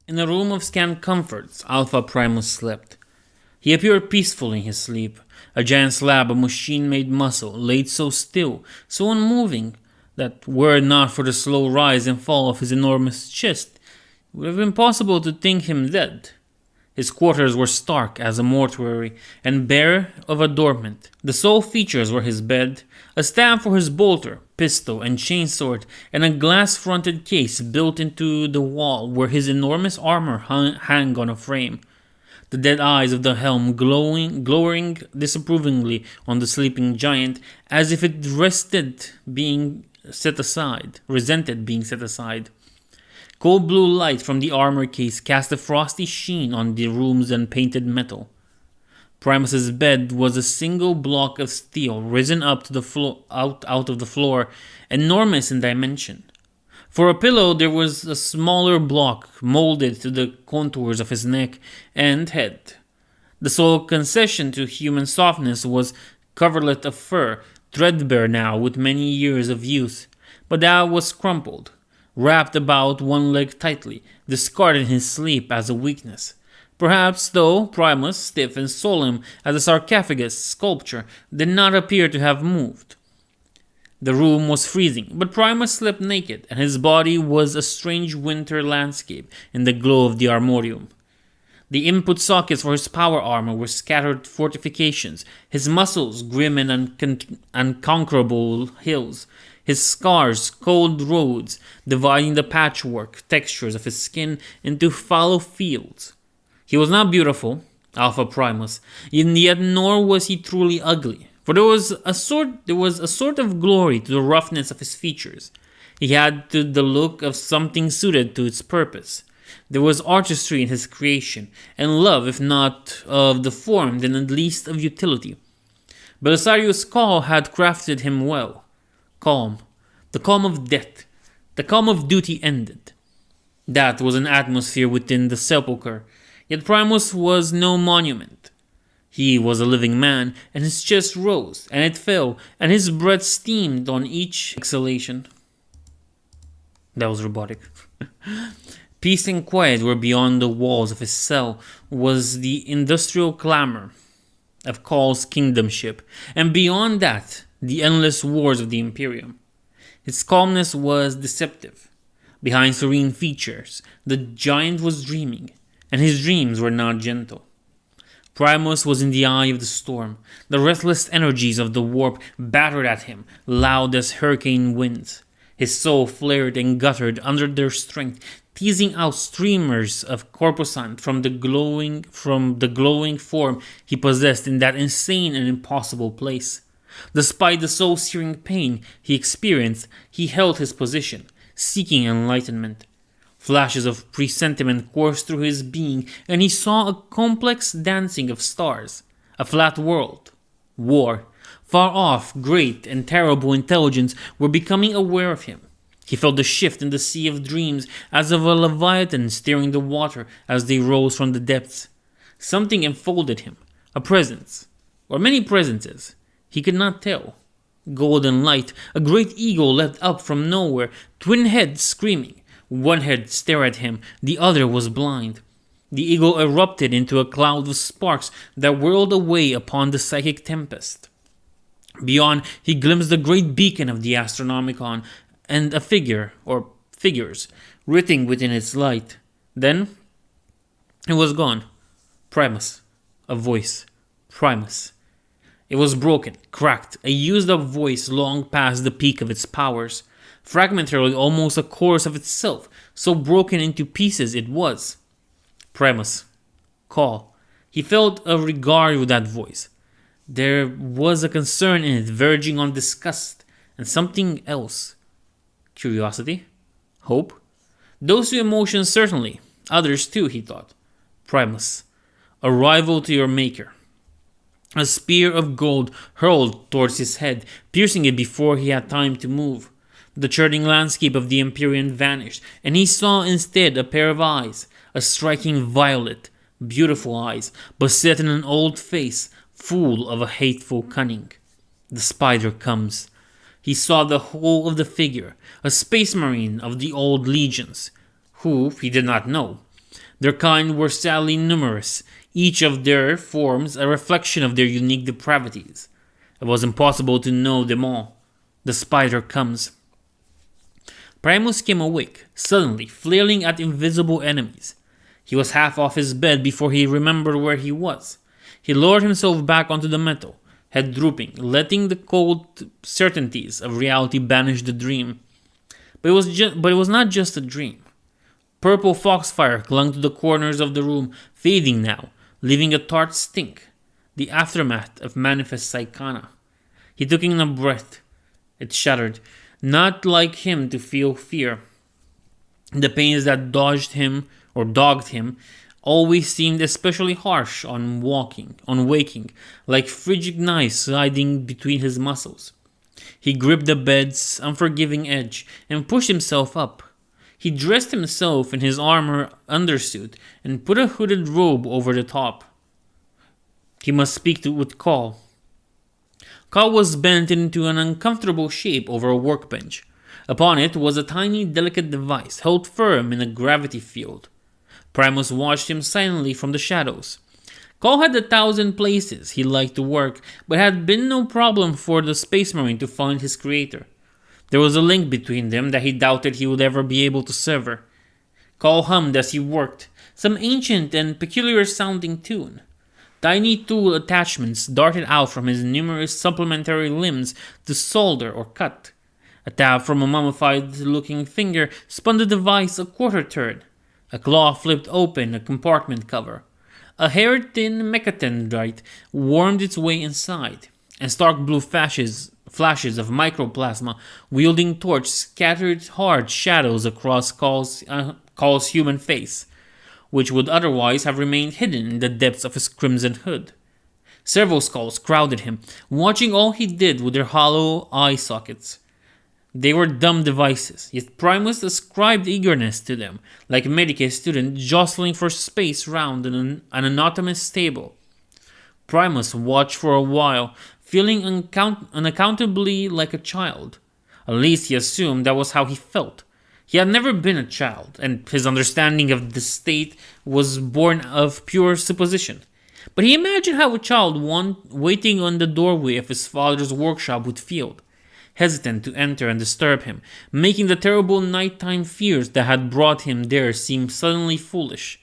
In a room of scant comforts, Alpha Primus slept. He appeared peaceful in his sleep, a giant slab of machine-made muscle, laid so still, so unmoving, that were it not for the slow rise and fall of his enormous chest, it would have been possible to think him dead. His quarters were stark as a mortuary, and bare of adornment. The sole features were his bed, a stand for his bolter, pistol, and chainsword, and a glass-fronted case built into the wall where his enormous armor hung on a frame. The dead eyes of the helm glowering disapprovingly on the sleeping giant, as if it resented being set aside. Cold blue light from the armor case cast a frosty sheen on the room's unpainted metal. Primus's bed was a single block of steel risen up to the out of the floor, enormous in dimension. For a pillow there was a smaller block molded to the contours of his neck and head. The sole concession to human softness was coverlet of fur, threadbare now with many years of use, but that was crumpled, wrapped about one leg tightly, discarded in his sleep as a weakness. Perhaps, though, Primus, stiff and solemn as a sarcophagus sculpture, did not appear to have moved. The room was freezing, but Primus slept naked, and his body was a strange winter landscape in the glow of the armorium. The input sockets for his power armor were scattered fortifications, his muscles grim and unconquerable hills, his scars cold roads, dividing the patchwork textures of his skin into fallow fields. He was not beautiful, Alpha Primus, and yet nor was he truly ugly, for there was a sort of glory to the roughness of his features. He had the look of something suited to its purpose. There was artistry in his creation, and love, if not of the form, then at least of utility. Belisarius' call had crafted him well. Calm, the calm of death, the calm of duty ended. That was an atmosphere within the sepulchre, yet Primus was no monument. He was a living man, and his chest rose, and it fell, and his breath steamed on each exhalation. That was robotic. Peace and quiet were beyond the walls of his cell, was the industrial clamor of Kaul's kingdomship, and beyond that, the endless wars of the Imperium. His calmness was deceptive. Behind serene features, the giant was dreaming, and his dreams were not gentle. Primus was in the eye of the storm. The restless energies of the warp battered at him, loud as hurricane winds. His soul flared and guttered under their strength, teasing out streamers of corpusclant from the glowing form he possessed in that insane and impossible place. Despite the soul-searing pain he experienced, he held his position, seeking enlightenment. Flashes of presentiment coursed through his being, and he saw a complex dancing of stars, a flat world. War, far off, great and terrible intelligence were becoming aware of him. He felt the shift in the sea of dreams as of a leviathan stirring the water as they rose from the depths. Something enfolded him, a presence, or many presences. He could not tell. Golden light, a great eagle leapt up from nowhere, twin heads screaming. One head stared at him, the other was blind. The eagle erupted into a cloud of sparks that whirled away upon the psychic tempest. Beyond, he glimpsed the great beacon of the Astronomicon, and a figure, or figures, writhing within its light. Then, it was gone. Primus. A voice. Primus. It was broken, cracked, a used-up voice long past the peak of its powers. Fragmentary, almost a chorus of itself, so broken into pieces it was. Primus. Call. He felt a regard with that voice. There was a concern in it verging on disgust, and something else. Curiosity? Hope? Those two emotions certainly. Others too, he thought. Primus. A rival to your maker. A spear of gold hurled towards his head, piercing it before he had time to move. The churning landscape of the Empyrean vanished, and he saw instead a pair of eyes, a striking violet, beautiful eyes, but set in an old face, full of a hateful cunning. The spider comes. He saw the whole of the figure, a space marine of the old legions, who, he did not know, Their kind were sadly numerous, each of their forms a reflection of their unique depravities. It was impossible to know them all. The spider comes. Primus came awake, suddenly, flailing at invisible enemies. He was half off his bed before he remembered where he was. He lowered himself back onto the metal, head drooping, letting the cold certainties of reality banish the dream. But it was not just a dream. Purple foxfire clung to the corners of the room, fading now, leaving a tart stink, the aftermath of manifest psychana. He took in a breath. It shuddered, not like him to feel fear. The pains that dogged him always seemed especially harsh on waking, like frigid knives sliding between his muscles. He gripped the bed's unforgiving edge and pushed himself up. He dressed himself in his armor undersuit and put a hooded robe over the top. He must speak with Call. Call was bent into an uncomfortable shape over a workbench. Upon it was a tiny, delicate device held firm in a gravity field. Primus watched him silently from the shadows. Call had 1,000 places he liked to work, but had been no problem for the Space Marine to find his creator. There was a link between them that he doubted he would ever be able to sever. Call hummed as he worked, some ancient and peculiar-sounding tune. Tiny tool attachments darted out from his numerous supplementary limbs to solder or cut. A tab from a mummified-looking finger spun the device a quarter turn. A claw flipped open a compartment cover. A hair-thin mechatendrite wormed its way inside, and stark blue flashes of microplasma wielding torch scattered hard shadows across Call's human face, which would otherwise have remained hidden in the depths of his crimson hood. Several skulls crowded him, watching all he did with their hollow eye sockets. They were dumb devices, yet Primus ascribed eagerness to them, like a Medicaid student jostling for space round an anatomist's table. Primus watched for a while, feeling unaccountably like a child. At least he assumed that was how he felt. He had never been a child, and his understanding of the state was born of pure supposition. But he imagined how a child waiting on the doorway of his father's workshop would feel, hesitant to enter and disturb him, making the terrible nighttime fears that had brought him there seem suddenly foolish.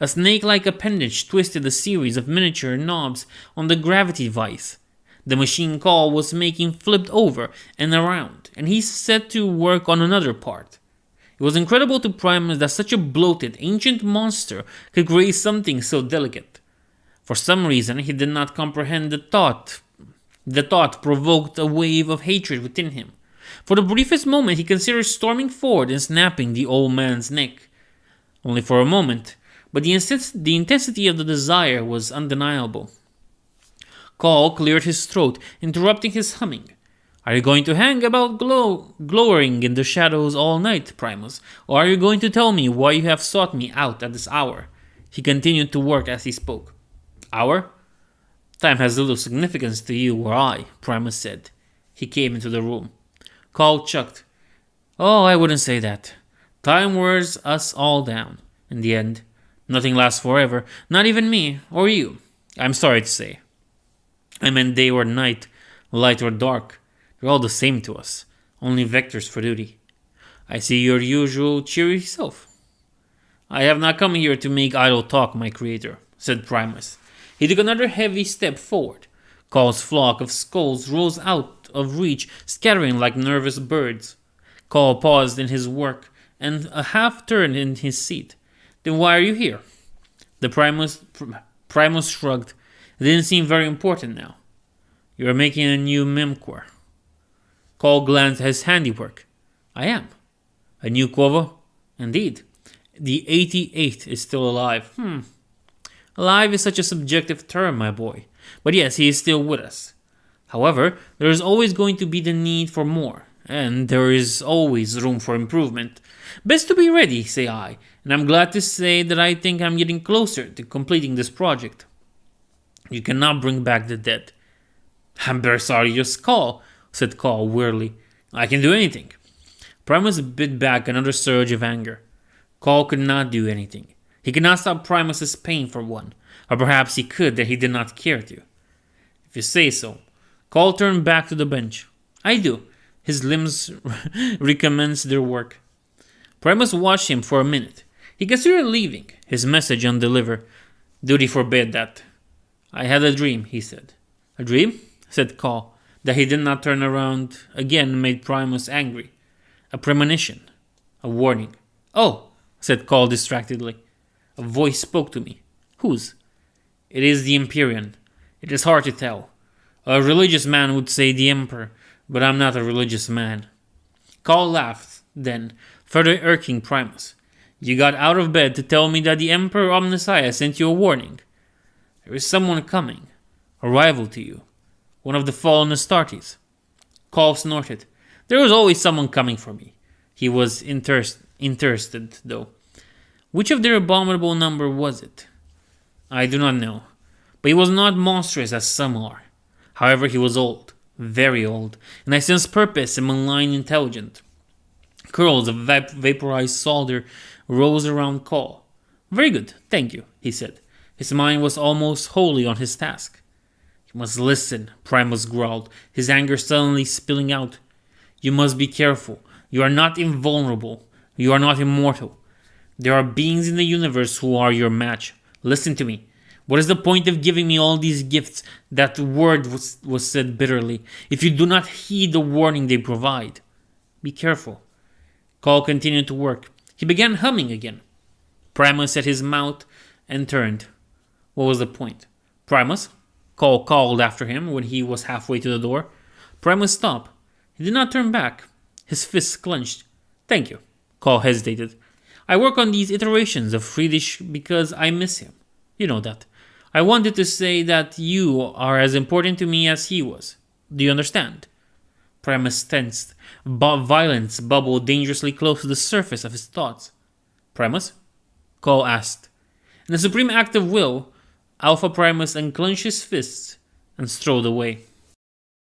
A snake-like appendage twisted a series of miniature knobs on the gravity device. The machine Call was making flipped over and around, and he set to work on another part. It was incredible to Primus that such a bloated, ancient monster could create something so delicate. For some reason, he did not comprehend the thought. The thought provoked a wave of hatred within him. For the briefest moment, he considered storming forward and snapping the old man's neck. Only for a moment, but the intensity of the desire was undeniable. Call cleared his throat, interrupting his humming. Are you going to hang about glowering in the shadows all night, Primus, or are you going to tell me why you have sought me out at this hour? He continued to work as he spoke. Hour? Time has little significance to you or I, Primus said. He came into the room. Call chucked. Oh, I wouldn't say that. Time wears us all down. In the end, nothing lasts forever, not even me or you. I'm sorry to say. I meant day or night, light or dark. They're all the same to us, only vectors for duty. I see your usual cheery self. I have not come here to make idle talk, my creator, said Primus. He took another heavy step forward. Call's flock of skulls rose out of reach, scattering like nervous birds. Call paused in his work and a half turned in his seat. Then why are you here? The Primus shrugged. It didn't seem very important now. You are making a new Memquor. Call glanced at his handiwork. I am. A new Quova? Indeed. The 88th is still alive. Alive is such a subjective term, my boy. But yes, he is still with us. However, there is always going to be the need for more, and there is always room for improvement. Best to be ready, say I, and I'm glad to say that I think I'm getting closer to completing this project. You cannot bring back the dead. I'm very sorry, just call, said Call wearily. I can do anything. Primus bit back another surge of anger. Call could not do anything. He could not stop Primus's pain for one, or perhaps he could that he did not care to. If you say so. Call turned back to the bench. I do. His limbs recommenced their work. Primus watched him for a minute. He considered leaving, his message undelivered. Duty forbade that. I had a dream, he said. A dream? Said Call. That he did not turn around again made Primus angry. A premonition. A warning. Oh, said Call distractedly. A voice spoke to me. Whose? It is the Empyrean. It is hard to tell. A religious man would say the Emperor, but I'm not a religious man. Call laughed, then, further irking Primus. You got out of bed to tell me that the Emperor Omnissiah sent you a warning. There is someone coming, a rival to you, one of the fallen Astartes. Call snorted. There was always someone coming for me. He was interested, though. Which of their abominable number was it? I do not know, but he was not monstrous as some are. However, he was old, very old, and I sensed purpose and malign intelligence. Curls of vaporized solder rose around Call. Very good, thank you, he said. His mind was almost wholly on his task. You must listen, Primus growled, his anger suddenly spilling out. You must be careful. You are not invulnerable. You are not immortal. There are beings in the universe who are your match. Listen to me. What is the point of giving me all these gifts? That word was said bitterly. If you do not heed the warning they provide. Be careful. Call continued to work. He began humming again. Primus set his mouth and turned. What was the point? Primus? Call called after him when he was halfway to the door. Primus stopped. He did not turn back. His fists clenched. Thank you. Call hesitated. I work on these iterations of Friedrich because I miss him. You know that. I wanted to say that you are as important to me as he was. Do you understand? Primus tensed. Violence bubbled dangerously close to the surface of his thoughts. Primus? Call asked. In a supreme act of will, Alpha Primus unclenched his fists and strode away.